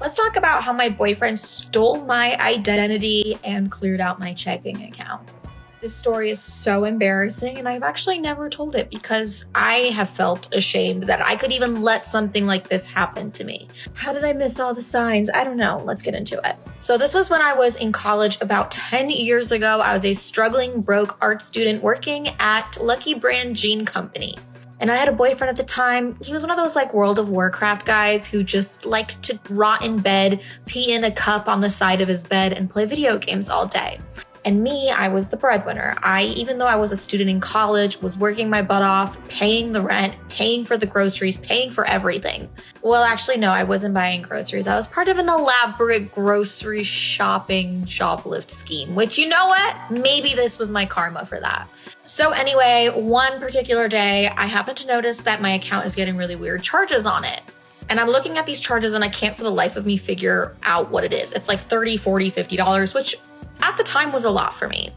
Let's talk about how my boyfriend stole my identity and cleared out my checking account. This story is so embarrassing, and I've actually never told it because I have felt ashamed that I could even let something like this happen to me. How did I miss all the signs? I don't know. Let's get into it. So this was when I was in college about 10 years ago. I was a struggling broke art student working at Lucky Brand Jean Company. And I had a boyfriend at the time. He was one of those like World of Warcraft guys who just liked to rot in bed, pee in a cup on the side of his bed, and play video games all day. And me, I was the breadwinner. Even though I was a student in college, was working my butt off, paying the rent, paying for the groceries, paying for everything. Well, actually, no, I wasn't buying groceries. I was part of an elaborate grocery shopping shoplift scheme, which, you know what? Maybe this was my karma for that. So anyway, one particular day, I happened to notice that my account is getting really weird charges on it. And I'm looking at these charges and I can't for the life of me figure out what it is. It's like $30, $40, $50, which at the time was a lot for me.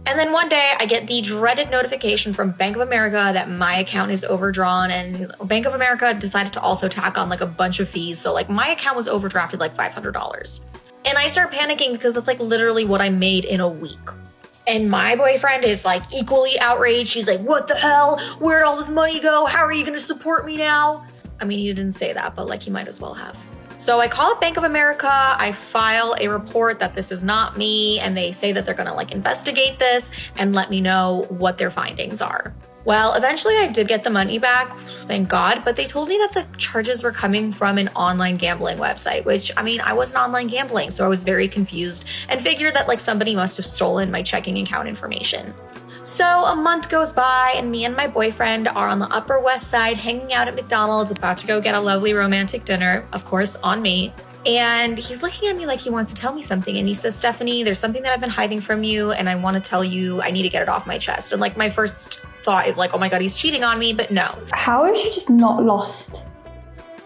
And then one day I get the dreaded notification from Bank of America that my account is overdrawn, and Bank of America decided to also tack on like a bunch of fees. So like my account was overdrafted like $500. And I start panicking because that's like literally what I made in a week. And my boyfriend is like equally outraged. He's like, what the hell? Where'd all this money go? How are you gonna support me now? I mean, he didn't say that, but like he might as well have. So I call up Bank of America, I file a report that this is not me, and they say that they're gonna like investigate this and let me know what their findings are. Well, eventually I did get the money back, thank God, but they told me that the charges were coming from an online gambling website, which, I mean, I wasn't online gambling, so I was very confused and figured that like somebody must have stolen my checking account information. So a month goes by and me and my boyfriend are on the Upper West Side hanging out at McDonald's, about to go get a lovely romantic dinner, of course, on me. And he's looking at me like he wants to tell me something. And he says, Stephanie, there's something that I've been hiding from you and I want to tell you, I need to get it off my chest. And like my first thought is like, oh my God, he's cheating on me, but no. How has she just not lost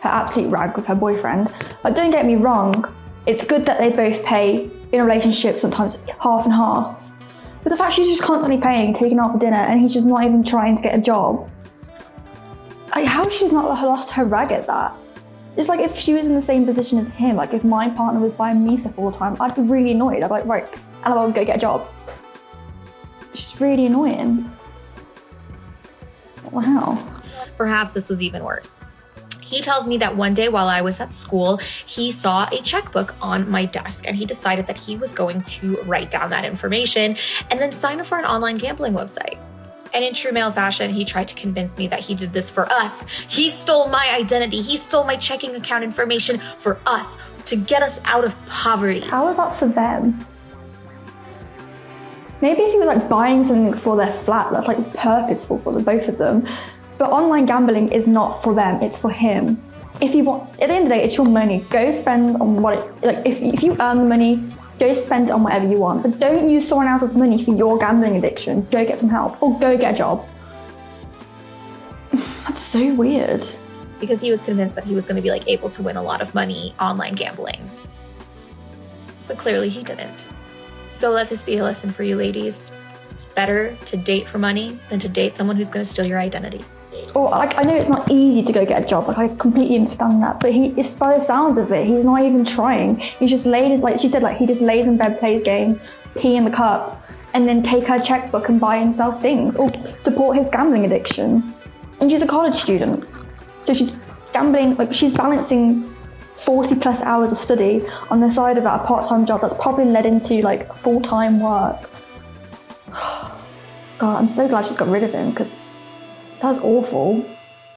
her absolute rag with her boyfriend? Like, don't get me wrong, it's good that they both pay in a relationship, sometimes half and half. But the fact she's just constantly paying, taking out for dinner, and he's just not even trying to get a job. Like, how has she just not lost her rag at that? It's like if she was in the same position as him, like if my partner was buying me stuff all the time, I'd be really annoyed. I'd be like, right, Annabelle, go get a job. It's just really annoying. Wow. Perhaps this was even worse. He tells me that one day while I was at school, he saw a checkbook on my desk and he decided that he was going to write down that information and then sign up for an online gambling website. And in true male fashion, he tried to convince me that he did this for us. He stole my identity. He stole my checking account information for us, to get us out of poverty. How is that for them? Maybe if he was like buying something for their flat, that's like purposeful for the both of them. But online gambling is not for them, it's for him. If you want, at the end of the day, it's your money. Go spend on what it, like if you earn the money, go spend it on whatever you want. But don't use someone else's money for your gambling addiction. Go get some help or go get a job. That's so weird. Because he was convinced that he was going to be like able to win a lot of money online gambling. But clearly he didn't. So let this be a lesson for you ladies. It's better to date for money than to date someone who's going to steal your identity. Or like, I know it's not easy to go get a job, like I completely understand that, but it's by the sounds of it, he's not even trying. He's just laid, like she said, like he just lays in bed, plays games, pee in the cup, and then take her checkbook and buy himself things, or support his gambling addiction. And she's a college student, so she's gambling, like she's balancing 40 plus hours of study on the side of that, a part-time job that's probably led into like full-time work. God, I'm so glad she's got rid of him, because that's awful.